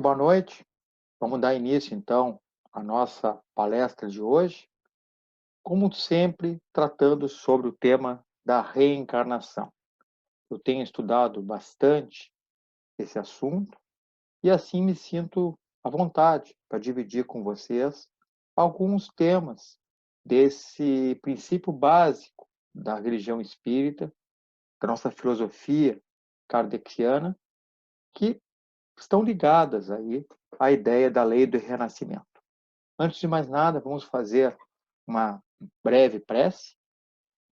boa noite. Vamos dar início, então, à nossa palestra de hoje, como sempre, tratando sobre o tema da reencarnação. Eu tenho estudado bastante esse assunto e assim me sinto à vontade para dividir com vocês alguns temas desse princípio básico da religião espírita, da nossa filosofia kardeciana, que estão ligadas aí à ideia da lei do renascimento. Antes de mais nada, vamos fazer uma breve prece,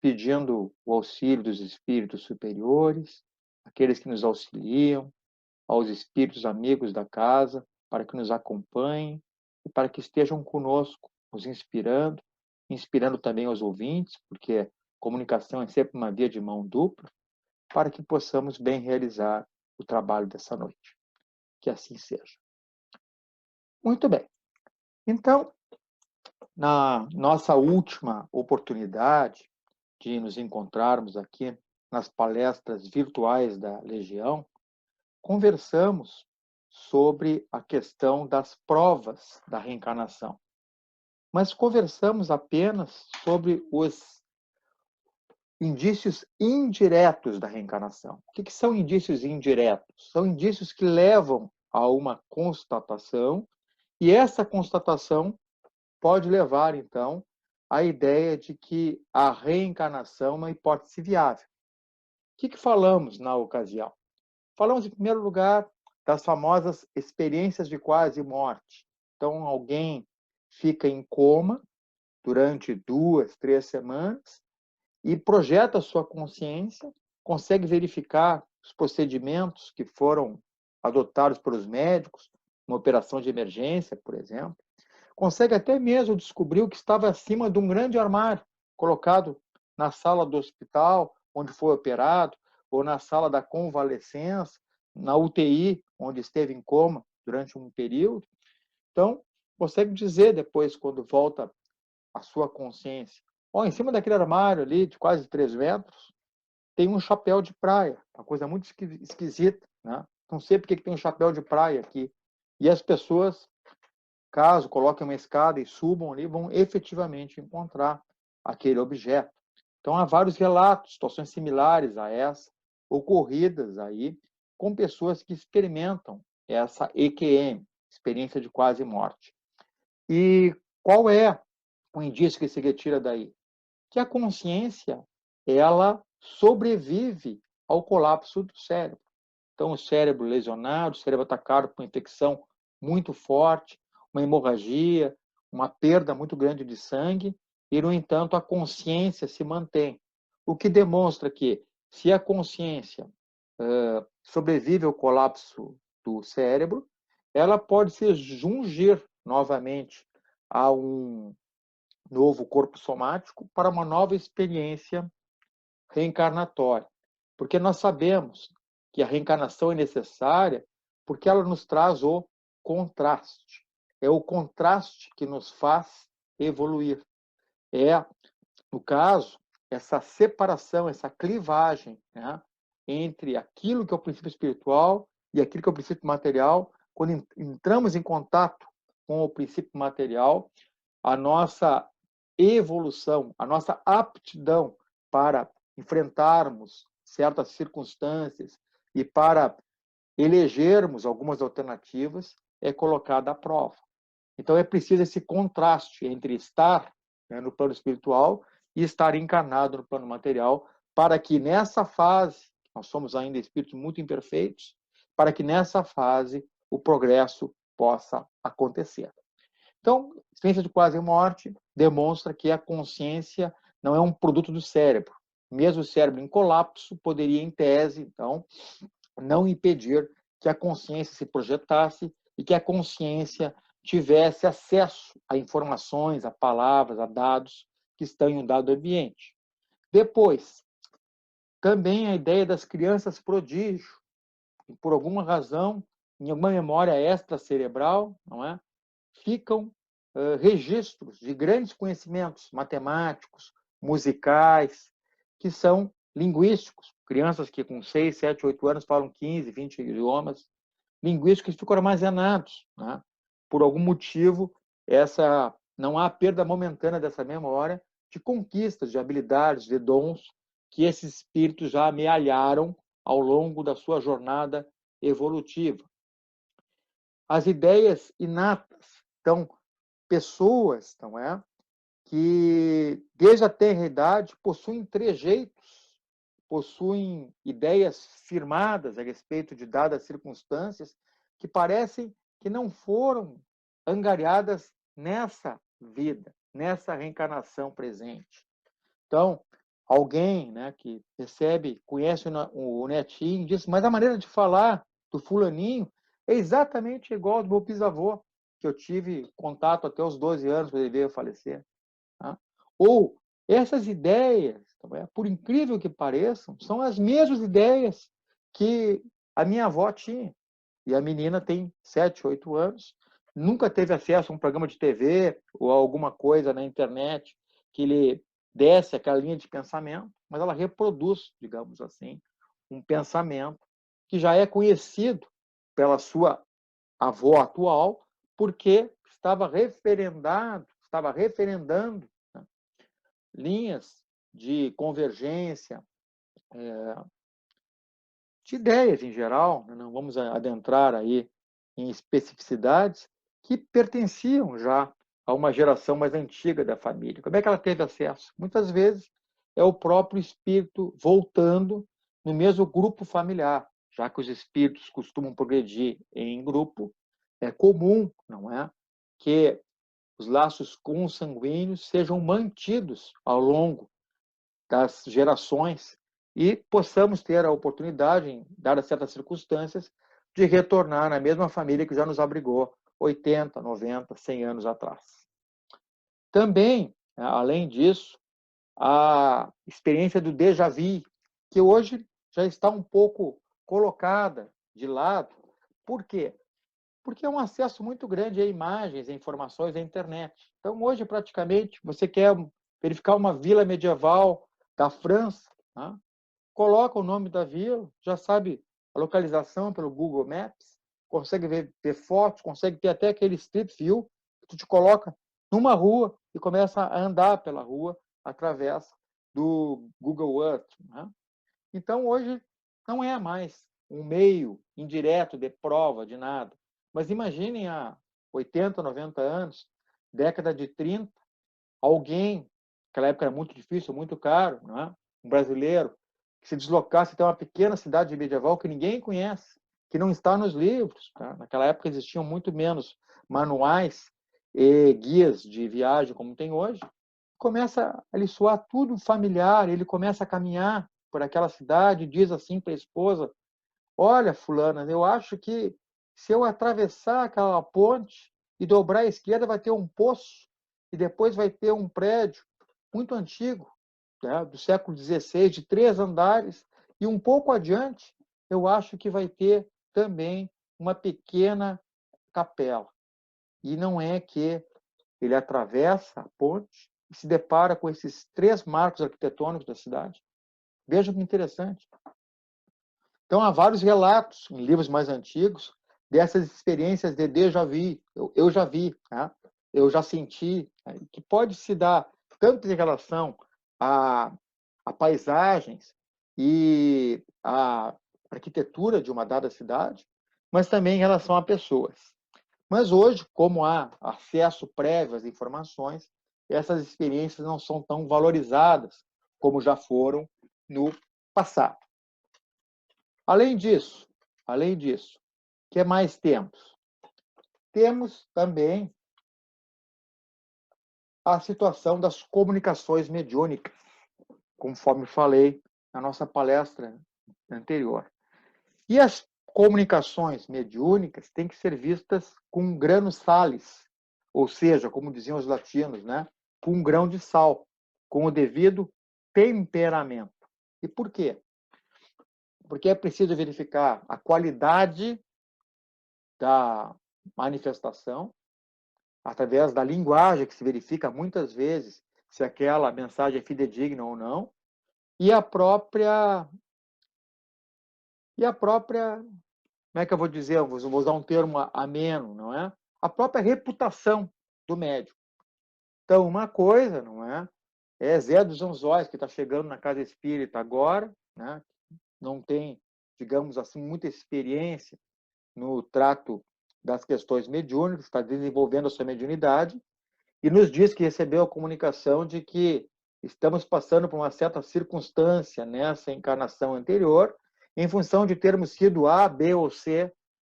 pedindo o auxílio dos espíritos superiores, aqueles que nos auxiliam, aos espíritos amigos da casa, para que nos acompanhem e para que estejam conosco, nos inspirando, inspirando também os ouvintes, porque comunicação é sempre uma via de mão dupla, para que possamos bem realizar o trabalho dessa noite. Que assim seja. Muito bem. Então, na nossa última oportunidade de nos encontrarmos aqui nas palestras virtuais da Legião, conversamos sobre a questão das provas da reencarnação. Mas conversamos apenas sobre os indícios indiretos da reencarnação. O que são indícios indiretos? São indícios que levam a uma constatação, e essa constatação pode levar, então, à ideia de que a reencarnação é uma hipótese viável. O que falamos na ocasião? Falamos, em primeiro lugar, das famosas experiências de quase morte. Então, alguém fica em coma durante 2, 3 semanas e projeta a sua consciência, consegue verificar os procedimentos que foram adotados pelos médicos, uma operação de emergência, por exemplo, consegue até mesmo descobrir o que estava acima de um grande armário, colocado na sala do hospital, onde foi operado, ou na sala da convalescença, na UTI, onde esteve em coma durante um período. Então, consegue dizer depois, quando volta à sua consciência, em cima daquele armário ali, de quase 3 metros, tem um chapéu de praia, uma coisa muito esquisita, né? Não sei por que tem um chapéu de praia aqui. E as pessoas, caso coloquem uma escada e subam ali, vão efetivamente encontrar aquele objeto. Então, há vários relatos, situações similares a essa, ocorridas aí com pessoas que experimentam essa EQM, experiência de quase morte. E qual é o indício que se retira daí? Que a consciência, ela sobrevive ao colapso do cérebro. Então, o cérebro lesionado, o cérebro atacado por uma infecção muito forte, uma hemorragia, uma perda muito grande de sangue, e, no entanto, a consciência se mantém. O que demonstra que, se a consciência sobrevive ao colapso do cérebro, ela pode se jungir novamente a um novo corpo somático para uma nova experiência reencarnatória. Porque nós sabemos que a reencarnação é necessária porque ela nos traz o contraste. É o contraste que nos faz evoluir. É, no caso, essa separação, essa clivagem, né, entre aquilo que é o princípio espiritual e aquilo que é o princípio material. Quando entramos em contato com o princípio material, a nossa evolução, a nossa aptidão para enfrentarmos certas circunstâncias e para elegermos algumas alternativas é colocada à prova. Então, é preciso esse contraste entre estar, né, no plano espiritual e estar encarnado no plano material, para que nessa fase, nós somos ainda espíritos muito imperfeitos, para que nessa fase o progresso possa acontecer. Então, a experiência de quase morte demonstra que a consciência não é um produto do cérebro. Mesmo o cérebro em colapso poderia, em tese, então, não impedir que a consciência se projetasse e que a consciência tivesse acesso a informações, a palavras, a dados que estão em um dado ambiente. Depois, também a ideia das crianças prodígio, que por alguma razão, em alguma memória extracerebral, não é? Ficam registros de grandes conhecimentos matemáticos, musicais, que são linguísticos. Crianças que com 6, 7, 8 anos falam 15, 20 idiomas. linguísticos que ficam armazenados, né? Por algum motivo, não há perda momentânea dessa memória de conquistas, de habilidades, de dons que esses espíritos já amealharam ao longo da sua jornada evolutiva. As ideias inatas. Então, pessoas, não é? Que desde a tenra idade possuem trejeitos, possuem ideias firmadas a respeito de dadas circunstâncias que parecem que não foram angariadas nessa vida, nessa reencarnação presente. Então, alguém, né, que conhece o netinho, diz, mas a maneira de falar do fulaninho é exatamente igual ao do meu bisavô, que eu tive contato até os 12 anos, quando ele veio a falecer. Tá? Ou essas ideias, por incrível que pareçam, são as mesmas ideias que a minha avó tinha. E a menina tem 7, 8 anos, nunca teve acesso a um programa de TV ou a alguma coisa na internet que lhe desse aquela linha de pensamento, mas ela reproduz, digamos assim, um pensamento que já é conhecido pela sua avó atual, porque estava referendando, né, linhas de convergência, de ideias em geral, né, não vamos adentrar aí em especificidades, que pertenciam já a uma geração mais antiga da família. Como é que ela teve acesso? Muitas vezes é o próprio espírito voltando no mesmo grupo familiar, já que os espíritos costumam progredir em grupo, é comum, não é, que os laços consanguíneos sejam mantidos ao longo das gerações e possamos ter a oportunidade, em dadas certas circunstâncias, de retornar na mesma família que já nos abrigou 80, 90, 100 anos atrás. Também, além disso, a experiência do déjà vu, que hoje já está um pouco colocada de lado. Por quê? Porque é um acesso muito grande a imagens, a informações da internet. Então, hoje, praticamente, você quer verificar uma vila medieval da França, né? Coloca o nome da vila, já sabe a localização pelo Google Maps, consegue ver fotos, consegue ter até aquele Street View, que tu te coloca numa rua e começa a andar pela rua através do Google Earth, né? Então, hoje, não é mais um meio indireto de prova de nada. Mas imaginem há 80, 90 anos, década de 30, alguém, naquela época era muito difícil, muito caro, não é? Um brasileiro, que se deslocasse até uma pequena cidade medieval que ninguém conhece, que não está nos livros. Tá? Naquela época existiam muito menos manuais e guias de viagem como tem hoje. Começa a lhe soar tudo familiar, ele começa a caminhar por aquela cidade e diz assim para a esposa, olha, fulana, eu acho que se eu atravessar aquela ponte e dobrar à esquerda vai ter um poço e depois vai ter um prédio muito antigo, né, do século XVI, de 3 andares, e um pouco adiante eu acho que vai ter também uma pequena capela. E não é que ele atravessa a ponte e se depara com esses 3 marcos arquitetônicos da cidade. Veja que interessante. Então, há vários relatos em livros mais antigos dessas experiências de déjà vu. Eu já vi, né? Eu já senti, né? Que pode se dar tanto em relação a paisagens e a arquitetura de uma dada cidade, mas também em relação a pessoas. Mas hoje, como há acesso prévio às informações, essas experiências não são tão valorizadas como já foram no passado. Além disso, o que mais temos? Temos também a situação das comunicações mediúnicas, conforme falei na nossa palestra anterior. E as comunicações mediúnicas têm que ser vistas com grano salis, ou seja, como diziam os latinos, né? Com um grão de sal, com o devido temperamento. E por quê? Porque é preciso verificar a qualidade da manifestação, através da linguagem que se verifica muitas vezes se aquela mensagem é fidedigna ou não, e a própria como é que eu vou dizer? Eu vou usar um termo ameno, não é? A própria reputação do médico. Então, uma coisa, não é? É Zé dos Anzóis, que está chegando na casa espírita agora, né? Não tem, digamos assim, muita experiência no trato das questões mediúnicas, está desenvolvendo a sua mediunidade, e nos diz que recebeu a comunicação de que estamos passando por uma certa circunstância nessa encarnação anterior, em função de termos sido A, B ou C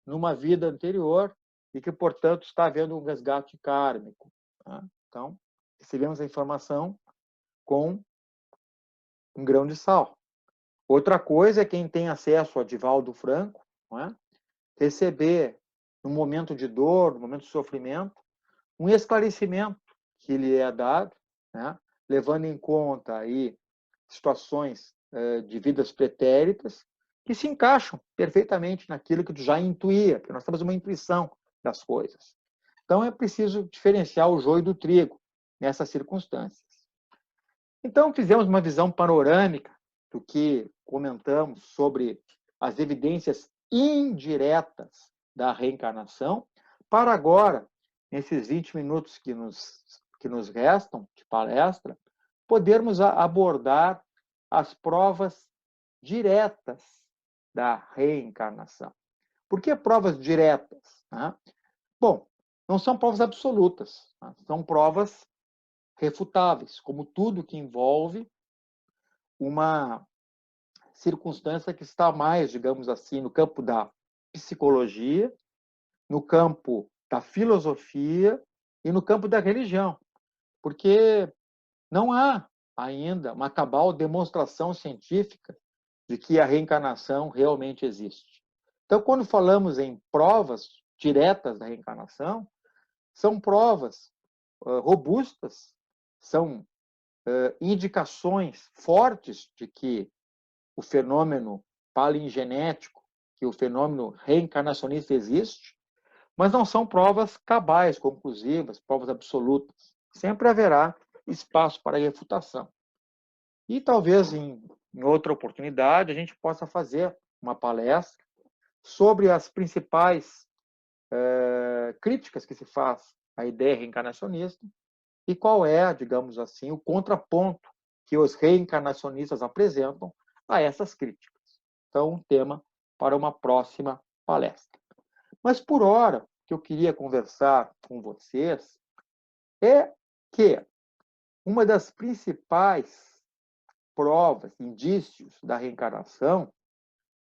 numa vida anterior, e que, portanto, está havendo um resgate kármico. Tá? Então, recebemos a informação com um grão de sal. Outra coisa é quem tem acesso a Divaldo Franco, não é? Receber, no momento de dor, no momento de sofrimento, um esclarecimento que lhe é dado, né? Levando em conta aí situações de vidas pretéritas que se encaixam perfeitamente naquilo que tu já intuía, porque nós temos uma intuição das coisas. Então é preciso diferenciar o joio do trigo nessas circunstâncias. Então fizemos uma visão panorâmica do que comentamos sobre as evidências indiretas da reencarnação, para agora, nesses 20 minutos que nos restam de palestra, podermos abordar as provas diretas da reencarnação. Por que provas diretas? Bom, não são provas absolutas, são provas refutáveis, como tudo que envolve uma circunstância que está mais, digamos assim, no campo da psicologia, no campo da filosofia e no campo da religião, porque não há ainda uma cabal demonstração científica de que a reencarnação realmente existe. Então, quando falamos em provas diretas da reencarnação, são provas robustas, são indicações fortes de que o fenômeno palingenético, que o fenômeno reencarnacionista existe, mas não são provas cabais, conclusivas, provas absolutas. Sempre haverá espaço para refutação. E talvez em outra oportunidade a gente possa fazer uma palestra sobre as principais críticas que se faz à ideia reencarnacionista e qual é, digamos assim, o contraponto que os reencarnacionistas apresentam a essas críticas. Então, um tema para uma próxima palestra. Mas, por hora, o que eu queria conversar com vocês é que uma das principais provas, indícios da reencarnação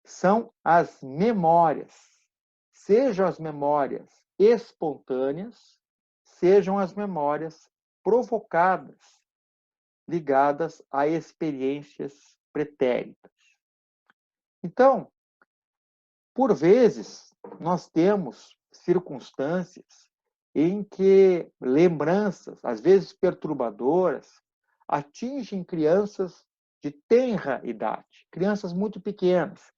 são as memórias, sejam as memórias espontâneas, sejam as memórias provocadas, ligadas a experiências pretéritas. Então, por vezes, nós temos circunstâncias em que lembranças, às vezes perturbadoras, atingem crianças de tenra idade, crianças muito pequenas,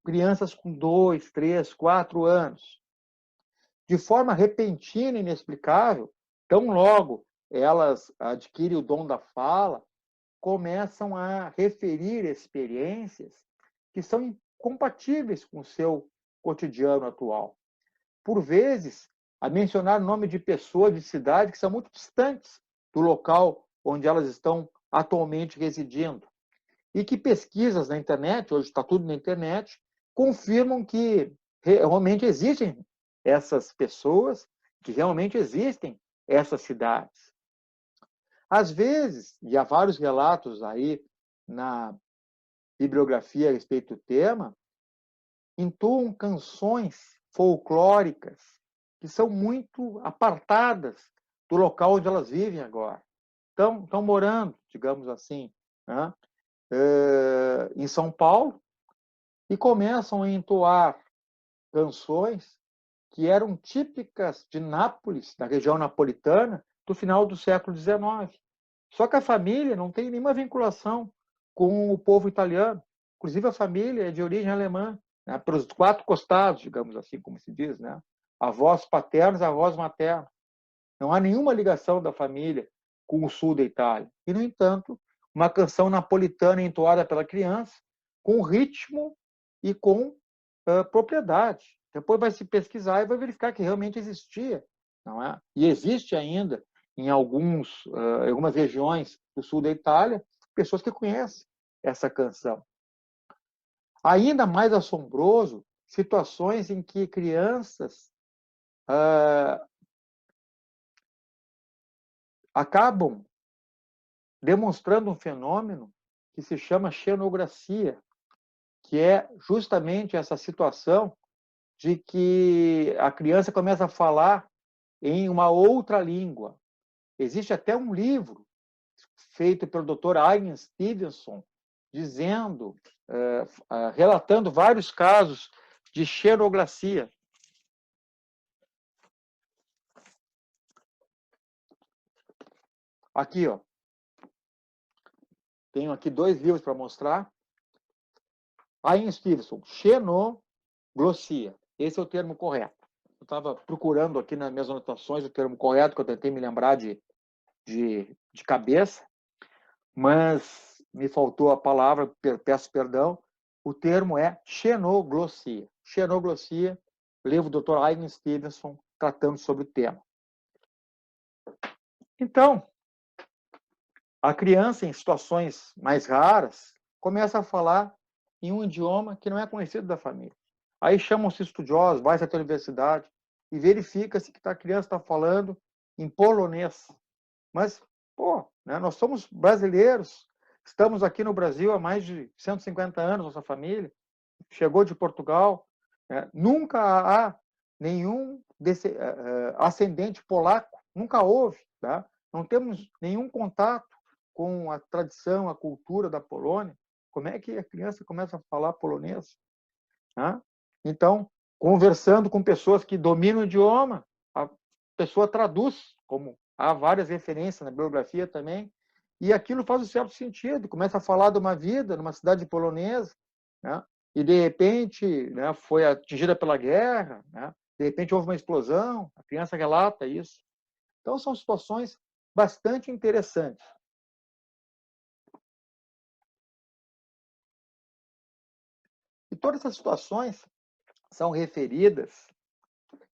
crianças com 2, 3, 4 anos. De forma repentina e inexplicável, tão logo elas adquirem o dom da fala, começam a referir experiências que são incompatíveis com o seu cotidiano atual. Por vezes, a mencionar o nome de pessoas, de cidades que são muito distantes do local onde elas estão atualmente residindo. E que pesquisas na internet, hoje está tudo na internet, confirmam que realmente existem essas pessoas, que realmente existem essas cidades. Às vezes, e há vários relatos aí na bibliografia a respeito do tema, entoam canções folclóricas que são muito apartadas do local onde elas vivem agora. Estão morando, digamos assim, né, em São Paulo e começam a entoar canções que eram típicas de Nápoles, da região napolitana, do final do século XIX. Só que a família não tem nenhuma vinculação com o povo italiano. Inclusive, a família é de origem alemã, né? Pelos 4 costados, digamos assim, como se diz, né? Avós paternos, avós maternos. Não há nenhuma ligação da família com o sul da Itália. E, no entanto, uma canção napolitana entoada pela criança, com ritmo e com propriedade. Depois vai se pesquisar e vai verificar que realmente existia, não é? E existe ainda em algumas regiões do sul da Itália pessoas que conhecem essa canção. Ainda mais assombroso, situações em que crianças acabam demonstrando um fenômeno que se chama xenografia, que é justamente essa situação de que a criança começa a falar em uma outra língua. Existe até um livro feito pelo Dr. Ian Stevenson, dizendo, relatando vários casos de xenoglacia. Aqui, ó, tenho aqui 2 livros para mostrar. Ian Stevenson, xenoglossia. Esse é o termo correto. Eu estava procurando aqui nas minhas anotações o termo correto, que eu tentei me lembrar de cabeça, mas me faltou a palavra, peço perdão. O termo é xenoglossia. Xenoglossia, livro do Dr. Ian Stevenson, tratando sobre o tema. Então, a criança, em situações mais raras, começa a falar em um idioma que não é conhecido da família. Aí chamam-se estudiosos, vai até a universidade e verifica-se que a criança está falando em polonês. Mas, né, nós somos brasileiros, estamos aqui no Brasil há mais de 150 anos, nossa família chegou de Portugal, né, nunca há nenhum ascendente polaco, nunca houve, tá? Não temos nenhum contato com a tradição, a cultura da Polônia. Como é que a criança começa a falar polonês? Né? Então, conversando com pessoas que dominam o idioma, a pessoa traduz, como há várias referências na bibliografia também, e aquilo faz um certo sentido. Começa a falar de uma vida numa cidade polonesa, né? E de repente, né, foi atingida pela guerra, né? De repente houve uma explosão, a criança relata isso. Então, são situações bastante interessantes. E todas essas situações são referidas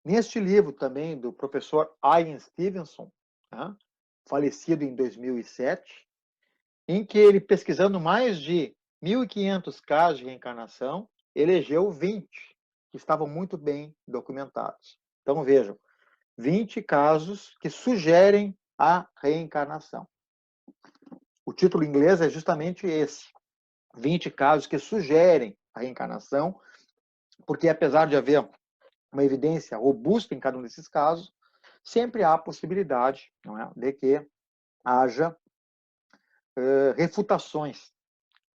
neste livro também do professor Ian Stevenson, né, falecido em 2007, em que ele, pesquisando mais de 1.500 casos de reencarnação, elegeu 20 que estavam muito bem documentados. Então, vejam, 20 casos que sugerem a reencarnação. O título em inglês é justamente esse, 20 casos que sugerem a reencarnação, porque apesar de haver uma evidência robusta em cada um desses casos, sempre há a possibilidade, não é, de que haja refutações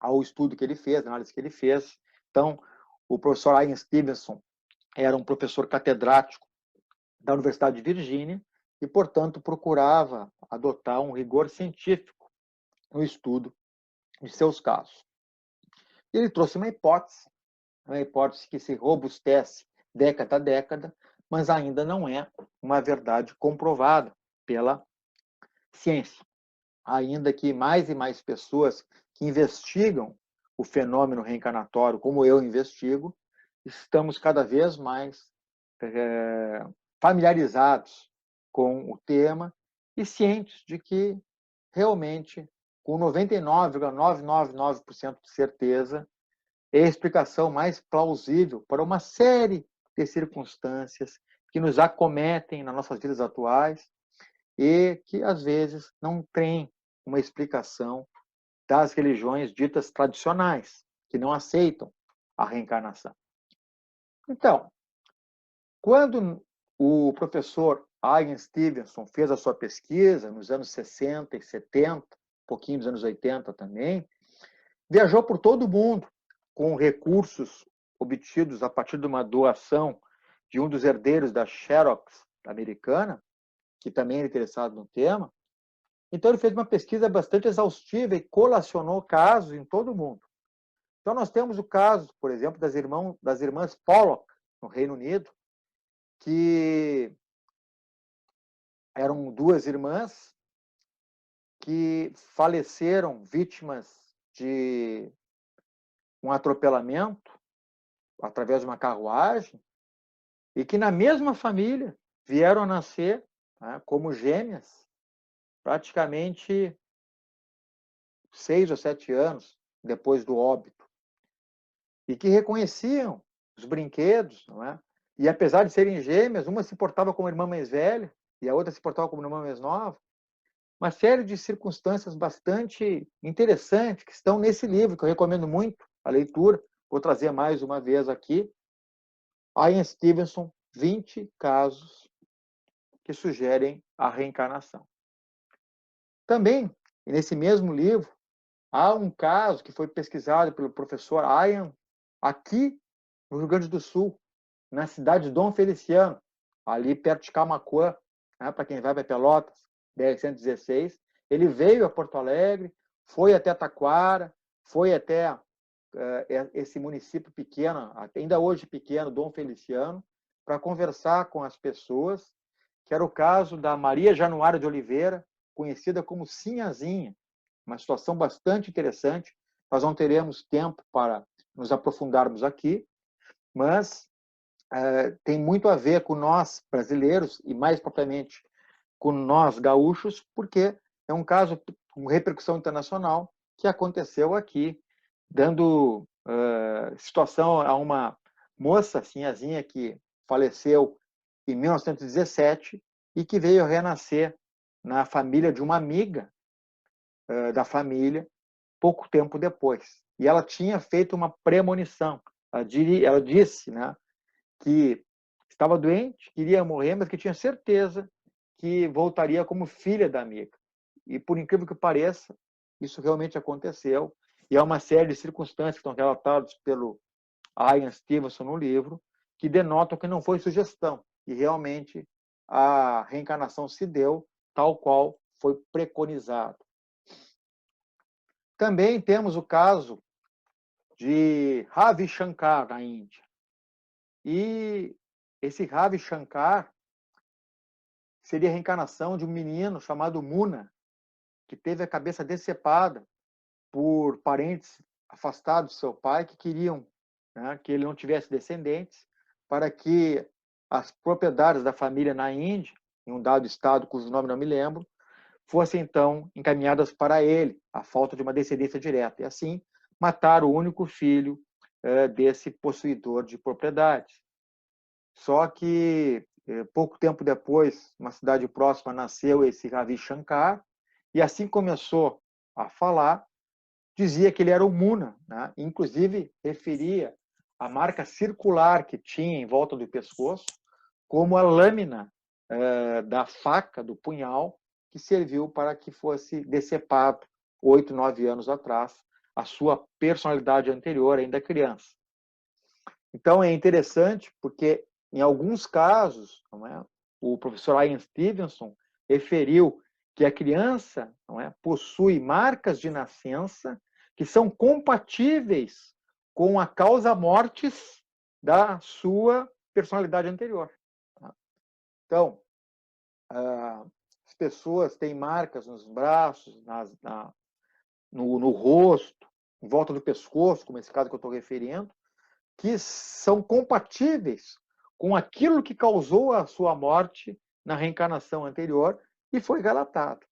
ao estudo que ele fez, à análise que ele fez. Então, o professor Ian Stevenson era um professor catedrático da Universidade de Virgínia e, portanto, procurava adotar um rigor científico no estudo de seus casos. Ele trouxe uma hipótese que se robustece década a década, mas ainda não é uma verdade comprovada pela ciência. Ainda que mais e mais pessoas que investigam o fenômeno reencarnatório, como eu investigo, estamos cada vez mais familiarizados com o tema e cientes de que, realmente, com 99,999% de certeza, é a explicação mais plausível para uma série de circunstâncias que nos acometem nas nossas vidas atuais e que, às vezes, não têm uma explicação das religiões ditas tradicionais, que não aceitam a reencarnação. Então, quando o professor Ian Stevenson fez a sua pesquisa, nos anos 60 e 70, um pouquinho dos anos 80 também, viajou por todo o mundo com recursos obtidos a partir de uma doação de um dos herdeiros da Xerox americana, que também era interessado no tema. Então, ele fez uma pesquisa bastante exaustiva e colacionou casos em todo o mundo. Então, nós temos o caso, por exemplo, das irmãs Pollock, no Reino Unido, que eram 2 irmãs que faleceram vítimas de um atropelamento através de uma carruagem, e que na mesma família vieram a nascer, né, como gêmeas, praticamente 6 ou 7 anos depois do óbito, e que reconheciam os brinquedos, não é? E apesar de serem gêmeas, uma se portava como irmã mais velha e a outra se portava como irmã mais nova. Uma série de circunstâncias bastante interessantes que estão nesse livro, que eu recomendo muito a leitura. Vou trazer mais uma vez aqui. Ian Stevenson, 20 casos que sugerem a reencarnação. Também, nesse mesmo livro, há um caso que foi pesquisado pelo professor Ian, aqui no Rio Grande do Sul, na cidade de Dom Feliciano, ali perto de Camaquã, né, para quem vai para Pelotas, BR-116. Ele veio a Porto Alegre, foi até Taquara, foi até esse município pequeno, ainda hoje pequeno, Dom Feliciano, para conversar com as pessoas, que era o caso da Maria Januária de Oliveira, conhecida como Sinhazinha, uma situação bastante interessante. Nós não teremos tempo para nos aprofundarmos aqui, mas tem muito a ver com nós brasileiros e mais propriamente com nós gaúchos, porque é um caso com repercussão internacional que aconteceu aqui, dando situação a uma moça, Sinhazinha, que faleceu em 1917 e que veio renascer na família de uma amiga da família pouco tempo depois. E ela tinha feito uma premonição. Ela disse, né, que estava doente, queria morrer, mas que tinha certeza que voltaria como filha da amiga. E, por incrível que pareça, isso realmente aconteceu. E há uma série de circunstâncias que estão relatadas pelo Ian Stevenson no livro, que denotam que não foi sugestão. E realmente a reencarnação se deu tal qual foi preconizado. Também temos o caso de Ravi Shankar, na Índia. E esse Ravi Shankar seria a reencarnação de um menino chamado Muna, que teve a cabeça decepada por parentes afastados do seu pai que queriam, né, que ele não tivesse descendentes, para que as propriedades da família na Índia, em um dado estado cujo nome não me lembro, fossem então encaminhadas para ele, a falta de uma descendência direta. E assim, matar o único filho desse possuidor de propriedades. Só que pouco tempo depois, uma cidade próxima, nasceu esse Ravi Shankar, e assim começou a falar, dizia que ele era o Muna, né? Inclusive referia a marca circular que tinha em volta do pescoço como a lâmina da faca, do punhal, que serviu para que fosse decepado 8, 9 anos atrás a sua personalidade anterior, ainda criança. Então é interessante porque em alguns casos, não é, o professor Ian Stevenson referiu que a criança, não é, possui marcas de nascença que são compatíveis com a causa mortis da sua personalidade anterior. Tá? Então, as pessoas têm marcas nos braços, no rosto, em volta do pescoço, como esse caso que eu estou referindo, que são compatíveis com aquilo que causou a sua morte na reencarnação anterior e foi relatado.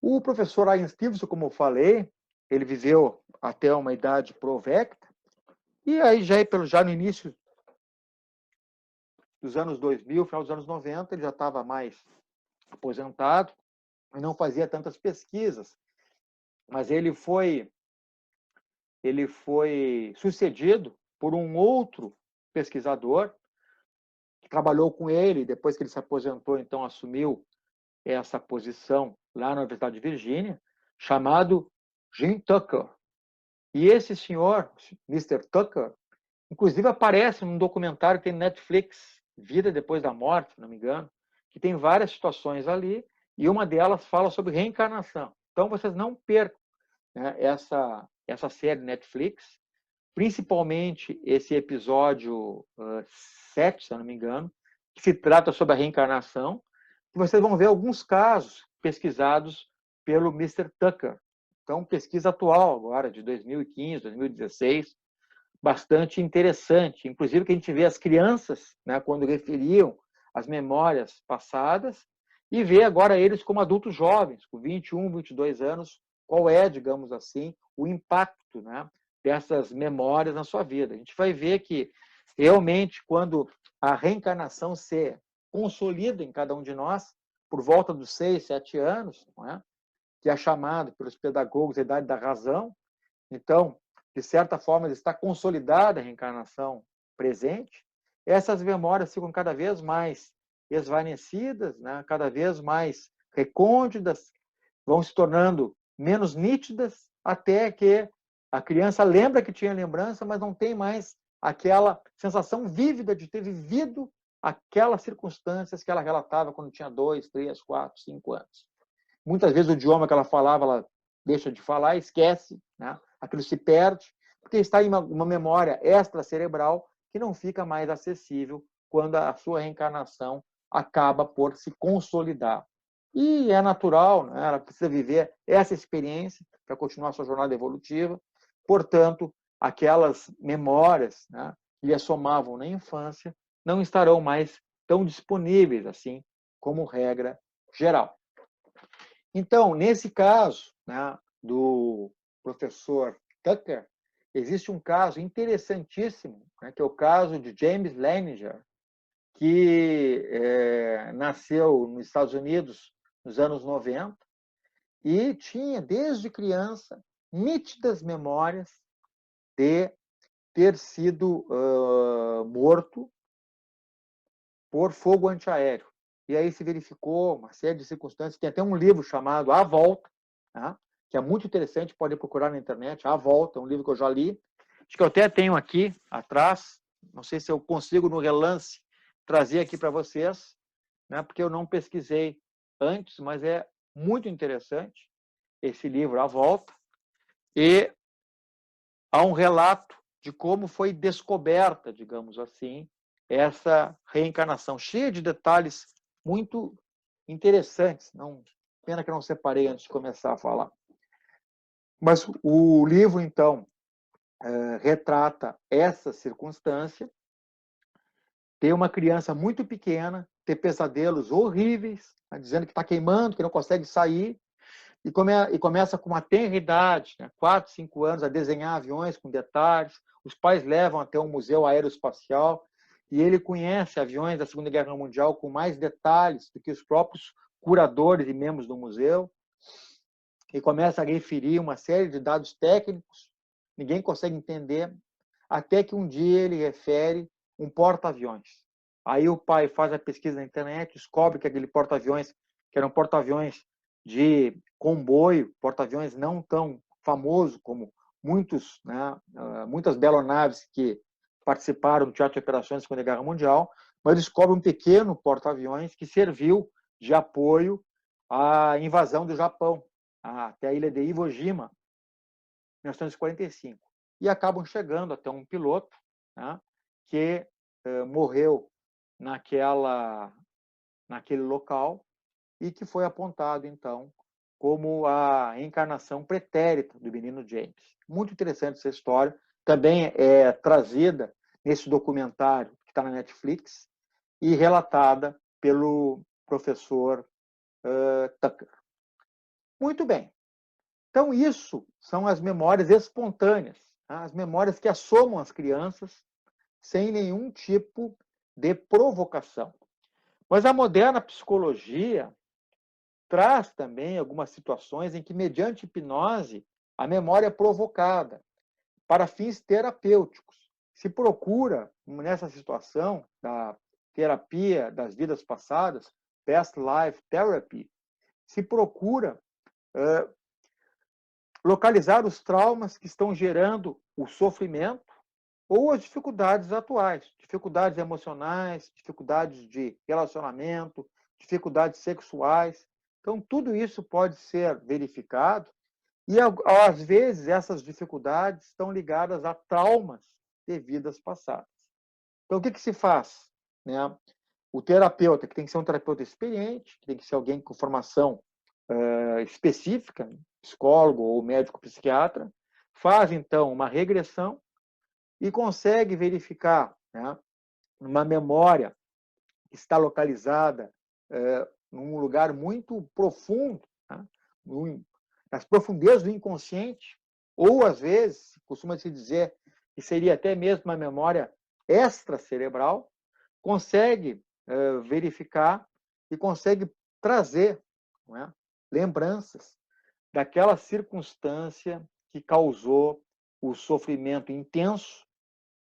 O professor Ian Stevenson, como eu falei, ele viveu até uma idade provecta, e aí já no início dos anos 2000, final dos anos 90, ele já estava mais aposentado e não fazia tantas pesquisas, mas ele foi sucedido por um outro pesquisador que trabalhou com ele, depois que ele se aposentou, então assumiu essa posição lá na Universidade de Virgínia, chamado Jim Tucker. E esse senhor, Mr. Tucker, inclusive aparece num documentário que tem Netflix, Vida Depois da Morte, se não me engano, que tem várias situações ali, e uma delas fala sobre reencarnação. Então, vocês não percam, né, essa série Netflix, principalmente esse episódio 7, se eu não me engano, que se trata sobre a reencarnação, que vocês vão ver alguns casos pesquisados pelo Mr. Tucker. Então, pesquisa atual agora, de 2015, 2016, bastante interessante. Inclusive que a gente vê as crianças, né, quando referiam as memórias passadas, e vê agora eles como adultos jovens, com 21, 22 anos, qual é, digamos assim, o impacto, né, dessas memórias na sua vida. A gente vai ver que, realmente, quando a reencarnação se consolida em cada um de nós, por volta dos 6, 7 anos, não é? Que é chamado pelos pedagogos a idade da razão, então, de certa forma, está consolidada a reencarnação presente, essas memórias ficam cada vez mais esvanecidas, né? Cada vez mais recônditas, vão se tornando menos nítidas, até que a criança lembra que tinha lembrança, mas não tem mais aquela sensação vívida de ter vivido aquelas circunstâncias que ela relatava quando tinha 2, 3, 4, 5 anos. Muitas vezes o idioma que ela falava, ela deixa de falar, esquece, né? Aquilo se perde, porque está em uma memória extracerebral que não fica mais acessível quando a sua reencarnação acaba por se consolidar. E é natural, né? Ela precisa viver essa experiência para continuar a sua jornada evolutiva. Portanto, aquelas memórias, né, que lhe assomavam na infância não estarão mais tão disponíveis assim, como regra geral. Então, nesse caso, né, do professor Tucker, existe um caso interessantíssimo, né, que é o caso de James Leininger, que nasceu nos Estados Unidos nos anos 90 e tinha, desde criança, nítidas memórias de ter sido morto por fogo antiaéreo. E aí se verificou uma série de circunstâncias. Tem até um livro chamado A Volta, né, que é muito interessante, pode procurar na internet. A Volta, é um livro que eu já li. Acho que eu até tenho aqui atrás. Não sei se eu consigo, no relance, trazer aqui para vocês, né, porque eu não pesquisei antes, mas é muito interessante esse livro, A Volta. E há um relato de como foi descoberta, digamos assim, essa reencarnação, cheia de detalhes muito interessantes. Não, pena que eu não separei antes de começar a falar. Mas o livro, então, retrata essa circunstância. Ter uma criança muito pequena, ter pesadelos horríveis, tá, dizendo que está queimando, que não consegue sair, e começa com uma tenra idade, né, 4, 5 anos, a desenhar aviões com detalhes. Os pais levam até um museu aeroespacial e ele conhece aviões da Segunda Guerra Mundial com mais detalhes do que os próprios curadores e membros do museu. E começa a referir uma série de dados técnicos, ninguém consegue entender, até que um dia ele refere um porta-aviões. Aí o pai faz a pesquisa na internet, descobre que aquele porta-aviões, que era um porta-aviões de comboio, porta-aviões não tão famoso como muitas belonaves que participaram do Teatro de Operações da Segunda Guerra Mundial, mas descobre um pequeno porta-aviões que serviu de apoio à invasão do Japão, até a ilha de Iwo Jima, em 1945. E acabam chegando até um piloto, né, que morreu naquele local e que foi apontado, então, como a reencarnação pretérita do menino James. Muito interessante essa história. Também é trazida nesse documentário que está na Netflix e relatada pelo professor Tucker. Muito bem. Então, isso são as memórias espontâneas, tá? As memórias que assomam as crianças sem nenhum tipo de provocação. Mas a moderna psicologia traz também algumas situações em que, mediante hipnose, a memória é provocada para fins terapêuticos. Se procura, nessa situação da terapia das vidas passadas, past life therapy, se procura localizar os traumas que estão gerando o sofrimento ou as dificuldades atuais, dificuldades emocionais, dificuldades de relacionamento, dificuldades sexuais. Então, tudo isso pode ser verificado e, às vezes, essas dificuldades estão ligadas a traumas de vidas passadas. Então, o que se faz, né? O terapeuta, que tem que ser um terapeuta experiente, que tem que ser alguém com formação específica, psicólogo ou médico psiquiatra, faz, então, uma regressão e consegue verificar, né, uma memória que está localizada num lugar muito profundo, né, nas profundezas do inconsciente, ou às vezes, costuma-se dizer que seria até mesmo uma memória extracerebral, consegue verificar e consegue trazer, não é, lembranças daquela circunstância que causou o sofrimento intenso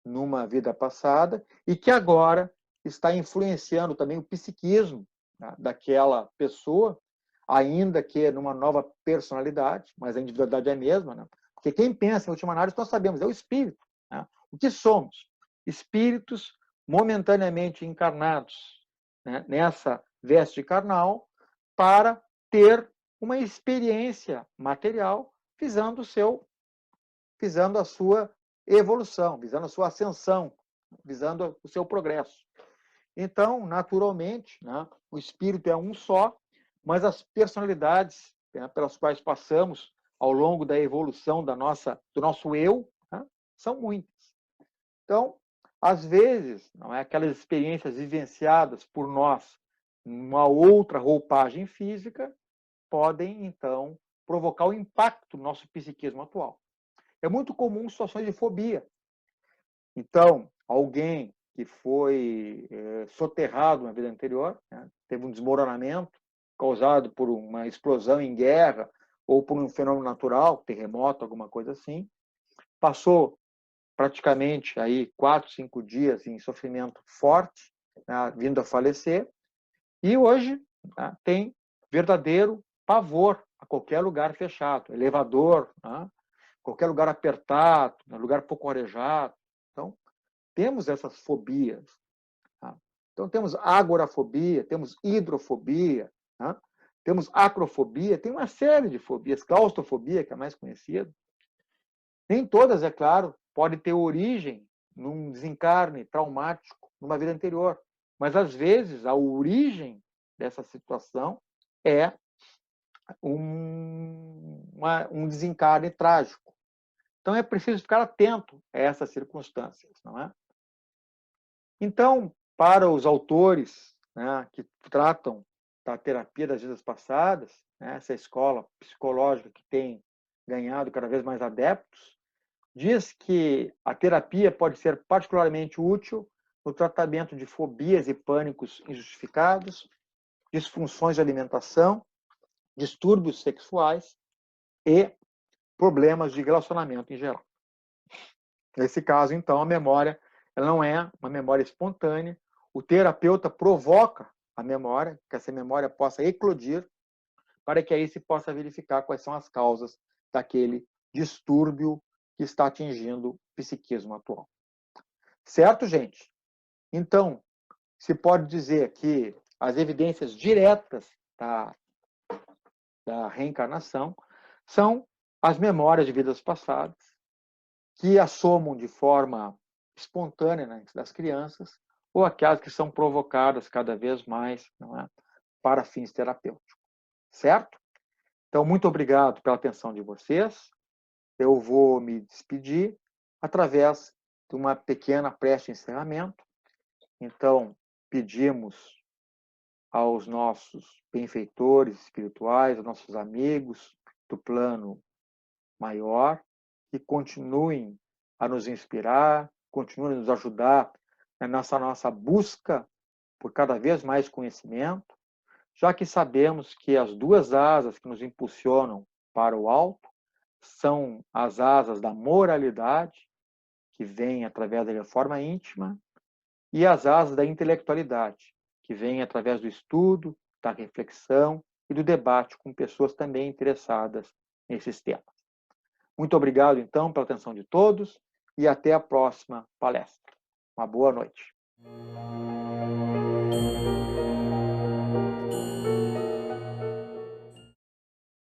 numa vida passada e que agora está influenciando também o psiquismo, né, daquela pessoa, ainda que numa nova personalidade, mas a individualidade é a mesma, né? Porque quem pensa em última análise, nós sabemos, é o espírito. Né? O que somos? Espíritos momentaneamente encarnados, né, nessa veste carnal para ter uma experiência material visando visando a sua evolução, visando a sua ascensão, visando o seu progresso. Então, naturalmente, né, o espírito é um só, mas as personalidades, né, pelas quais passamos ao longo da evolução do nosso eu, né, são muitas. Então, às vezes, não é, aquelas experiências vivenciadas por nós numa outra roupagem física podem, então, provocar o impacto no nosso psiquismo atual. É muito comum situações de fobia. Então, alguém que foi soterrado na vida anterior, né, teve um desmoronamento causado por uma explosão em guerra ou por um fenômeno natural, terremoto, alguma coisa assim, passou praticamente aí 4, 5 dias em sofrimento forte, né, vindo a falecer, e hoje, né, tem verdadeiro pavor a qualquer lugar fechado, elevador, né, qualquer lugar apertado, lugar pouco arejado. Então, temos essas fobias. Tá? Então, temos agorafobia, temos hidrofobia, tá? Temos acrofobia, tem uma série de fobias, claustrofobia, que é a mais conhecida. Nem todas, é claro, podem ter origem num desencarne traumático numa vida anterior. Mas, às vezes, a origem dessa situação é um desencarne trágico. Então, é preciso ficar atento a essas circunstâncias, não é? Então, para os autores, né, que tratam da terapia das vidas passadas, né, essa escola psicológica que tem ganhado cada vez mais adeptos, diz que a terapia pode ser particularmente útil no tratamento de fobias e pânicos injustificados, disfunções de alimentação, distúrbios sexuais e problemas de relacionamento em geral. Nesse caso, então, a memória ela não é uma memória espontânea. O terapeuta provoca a memória, que essa memória possa eclodir, para que aí se possa verificar quais são as causas daquele distúrbio que está atingindo o psiquismo atual. Certo, gente? Então, se pode dizer que as evidências diretas da reencarnação são as memórias de vidas passadas, que assomam de forma espontânea das crianças, ou aquelas que são provocadas cada vez mais, não é, para fins terapêuticos. Certo? Então, muito obrigado pela atenção de vocês. Eu vou me despedir através de uma pequena prece de encerramento. Então, pedimos aos nossos benfeitores espirituais, aos nossos amigos do plano maior, que continuem a nos inspirar, continuem a nos ajudar nessa nossa busca por cada vez mais conhecimento, já que sabemos que as duas asas que nos impulsionam para o alto são as asas da moralidade, que vem através da reforma íntima, e as asas da intelectualidade, que vem através do estudo, da reflexão e do debate com pessoas também interessadas nesses temas. Muito obrigado, então, pela atenção de todos e até a próxima palestra. Uma boa noite.